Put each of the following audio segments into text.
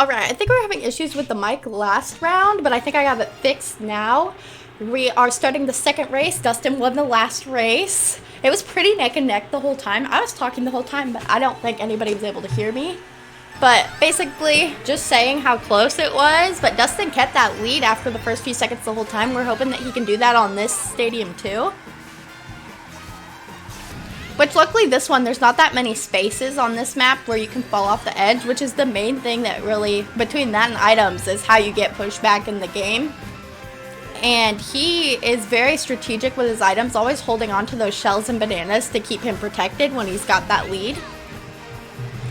Alright, I think we were having issues with the mic last round, but I think I got it fixed now. We are starting the second race. Dustin won the last race. It was pretty neck and neck the whole time. I was talking the whole time, but I don't think anybody was able to hear me. But basically, just saying how close it was, but Dustin kept that lead after the first few seconds the whole time. We're hoping that he can do that on this stadium too. Which luckily this one, there's not that many spaces on this map where you can fall off the edge, which is the main thing that really, between that and items, is how you get pushed back in the game. And he is very strategic with his items, always holding on to those shells and bananas to keep him protected when he's got that lead.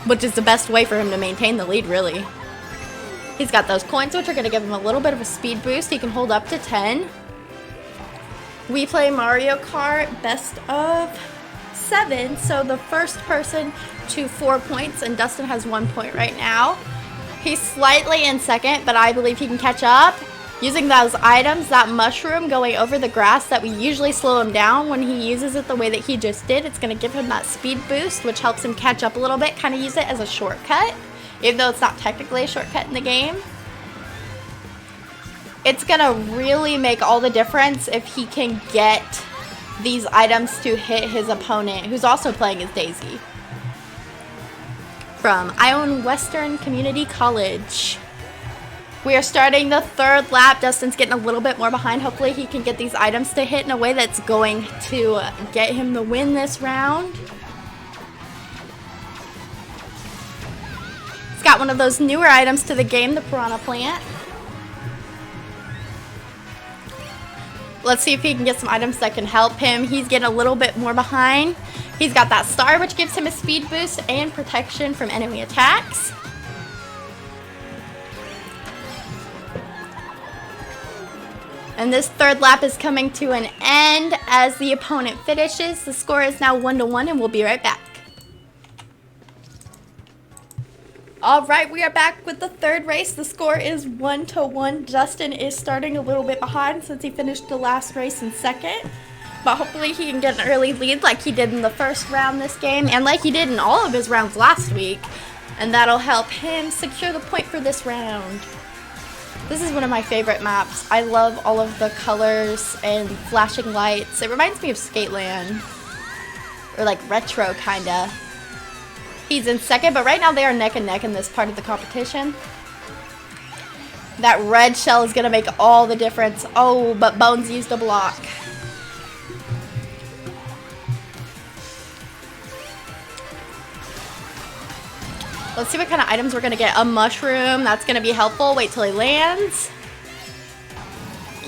Which is the best way for him to maintain the lead, really. He's got those coins, which are going to give him a little bit of a speed boost. He can hold up to 10. We play Mario Kart best of 7, so the first person to 4 points, and Dustin has 1 point right now. He's slightly in second, but I believe he can catch up. Using those items, that mushroom going over the grass that we usually slow him down, when he uses it the way that he just did, it's going to give him that speed boost, which helps him catch up a little bit, kind of use it as a shortcut, even though it's not technically a shortcut in the game. It's going to really make all the difference if he can get these items to hit his opponent, who's also playing as Daisy. From Ione Western Community College. We are starting the third lap. Dustin's getting a little bit more behind. Hopefully he can get these items to hit in a way that's going to get him the win this round. He's got one of those newer items to the game, the Piranha Plant. Let's see if he can get some items that can help him. He's getting a little bit more behind. He's got that star, which gives him a speed boost and protection from enemy attacks. And this third lap is coming to an end as the opponent finishes. The score is now 1-1, and we'll be right back. Alright, we are back with the third race. The score is 1-1. Dustin is starting a little bit behind since he finished the last race in second. But hopefully he can get an early lead like he did in the first round this game, and like he did in all of his rounds last week. And that'll help him secure the point for this round. This is one of my favorite maps. I love all of the colors and flashing lights. It reminds me of Skateland. Or like retro, kinda. He's in second, but right now they are neck and neck in this part of the competition. That red shell is going to make all the difference. Oh, but Bones used a block. Let's see what kind of items we're going to get. A mushroom, that's going to be helpful. Wait till he lands.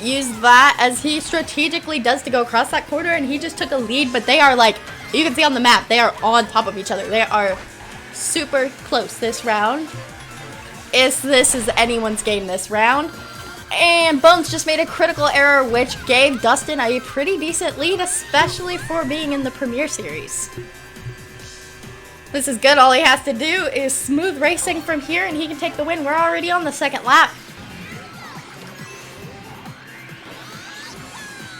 Use that as he strategically does to go across that corner, and he just took a lead, but they are like, you can see on the map, they are on top of each other. They are super close this round. This is anyone's game this round. And Bones just made a critical error, which gave Dustin a pretty decent lead, especially for being in the Premier Series. This is good. All he has to do is smooth racing from here, and he can take the win. We're already on the second lap.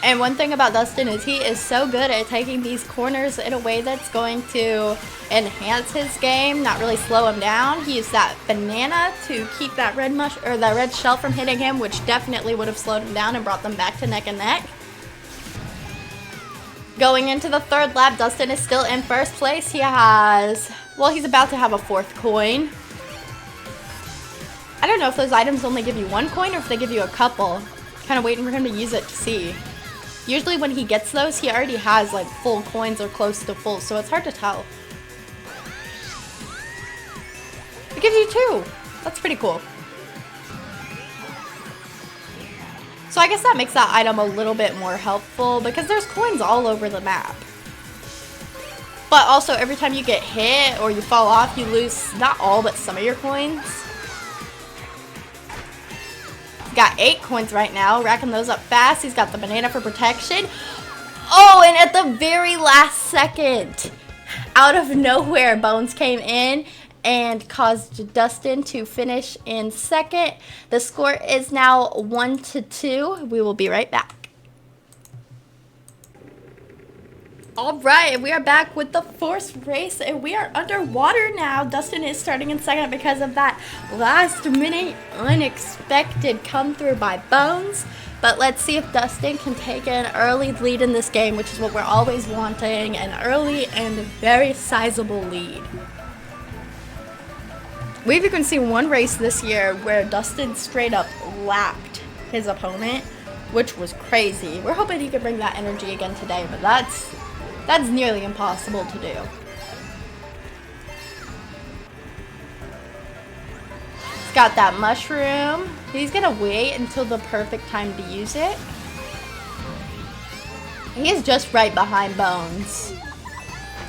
And one thing about Dustin is he is so good at taking these corners in a way that's going to enhance his game, not really slow him down. He used that banana to keep that red shell from hitting him, which definitely would have slowed him down and brought them back to neck and neck. Going into the third lap, Dustin is still in first place. He has, well, he's about to have a fourth coin. I don't know if those items only give you one coin or if they give you a couple. Kind of waiting for him to use it to see. Usually when he gets those, he already has like full coins or close to full, so it's hard to tell. It gives you 2. That's pretty cool. So I guess that makes that item a little bit more helpful because there's coins all over the map. But also every time you get hit or you fall off, you lose not all but some of your coins. Got 8 coins right now, racking those up fast. He's got the banana for protection. Oh, and at the very last second, out of nowhere, Bones came in and caused Dustin to finish in second. The score is now 1-2. We will be right back. Alright, we are back with the fourth race, and we are underwater now. Dustin is starting in second because of that last minute unexpected come through by Bones. But let's see if Dustin can take an early lead in this game, which is what we're always wanting, an early and very sizable lead. We've even seen one race this year where Dustin straight up lapped his opponent, which was crazy. We're hoping he can bring that energy again today, but that's nearly impossible to do. He's got that mushroom. He's gonna wait until the perfect time to use it. He is just right behind Bones.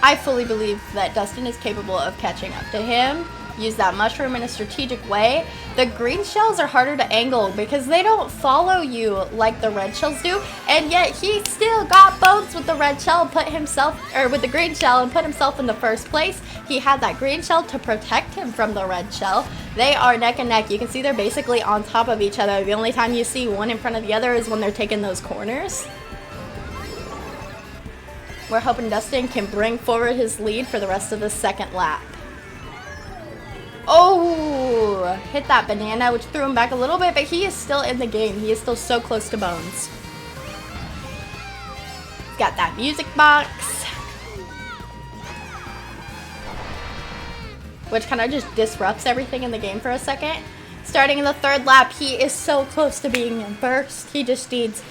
I fully believe that Dustin is capable of catching up to him. Use that mushroom in a strategic way. The green shells are harder to angle because they don't follow you like the red shells do, and yet he still got Bones with the red shell, with the green shell, and put himself in the first place. He had that green shell to protect him from the red shell. They are neck and neck. You can see they're basically on top of each other. The only time you see one in front of the other is when they're taking those corners. We're hoping Dustin can bring forward his lead for the rest of the second lap. Oh, hit that banana, which threw him back a little bit, but he is still in the game. He is still so close to Bones. Got that music box, which kind of just disrupts everything in the game for a second. Starting in the third lap, he is so close to being in first. He just needs...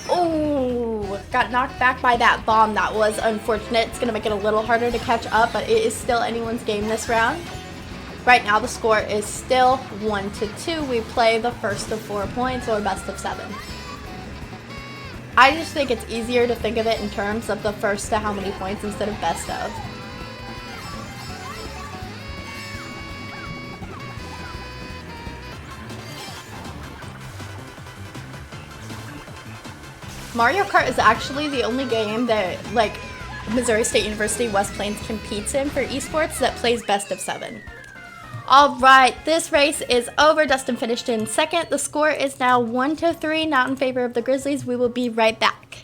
Oh, got knocked back by that bomb. That was unfortunate. It's going to make it a little harder to catch up, but it is still anyone's game this round. Right now the score is still 1-2. We play the first of 4 points or best of 7. I just think it's easier to think of it in terms of the first to how many points instead of best of. Mario Kart is actually the only game that, like, Missouri State University West Plains competes in for esports that plays best of 7. Alright, this race is over. Dustin finished in second. The score is now 1-3, not in favor of the Grizzlies. We will be right back.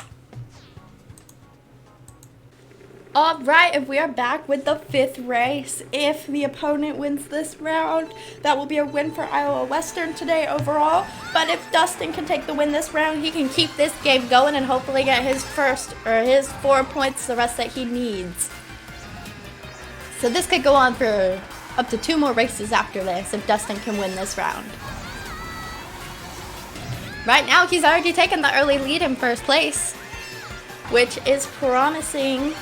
Alright, and we are back with the fifth race. If the opponent wins this round, that will be a win for Iowa Western today overall. But if Dustin can take the win this round, he can keep this game going and hopefully get his 4 points, the rest that he needs. So this could go on for up to 2 more races after this if Dustin can win this round. Right now he's already taken the early lead in first place, which is promising.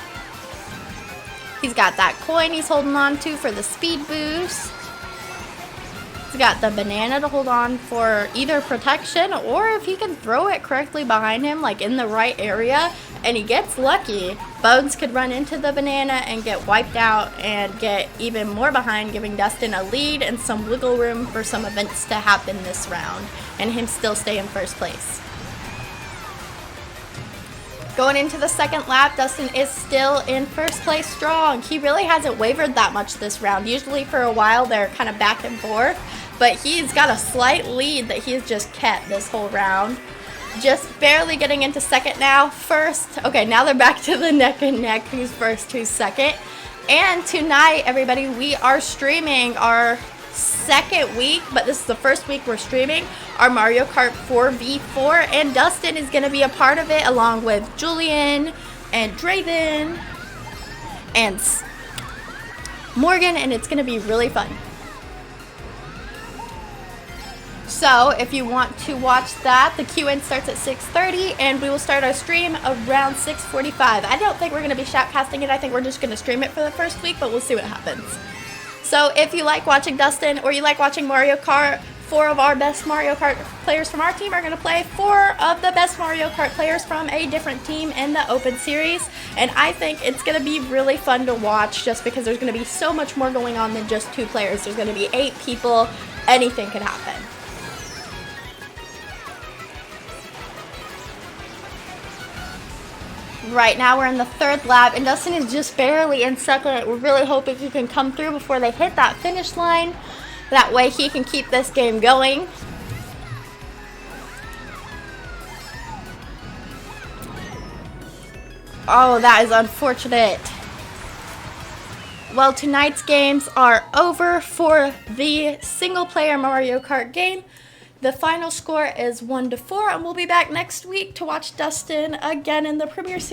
He's got that coin he's holding on to for the speed boost. He's got the banana to hold on for either protection, or if he can throw it correctly behind him, like in the right area, and he gets lucky, Bones could run into the banana and get wiped out and get even more behind, giving Dustin a lead and some wiggle room for some events to happen this round, and him still stay in first place. Going into the second lap, Dustin is still in first place strong. He really hasn't wavered that much this round. Usually for a while they're kind of back and forth, but he's got a slight lead that he's just kept this whole round. Just barely getting into second now. First, okay, now they're back to the neck and neck. Who's first, who's second. And tonight, everybody, we are streaming our second week, but this is the first week we're streaming our Mario Kart 4v4, and Dustin is going to be a part of it along with Julian and Draven and Morgan, and it's going to be really fun. So if you want to watch that, the Q&A starts at 6:30, and we will start our stream around 6:45. I don't think we're going to be shoutcasting it. I think we're just going to stream it for the first week, but we'll see what happens. So if you like watching Dustin or you like watching Mario Kart, 4 of our best Mario Kart players from our team are going to play 4 of the best Mario Kart players from a different team in the Open Series. And I think it's going to be really fun to watch just because there's going to be so much more going on than just 2 players. There's going to be 8 people. Anything could happen. Right now we're in the 3rd lap, and Dustin is just barely in second. We're really hoping he can come through before they hit that finish line. That way he can keep this game going. Oh, that is unfortunate. Well, tonight's games are over for the single-player Mario Kart game. The final score is 1-4, and we'll be back next week to watch Dustin again in the Premier Series.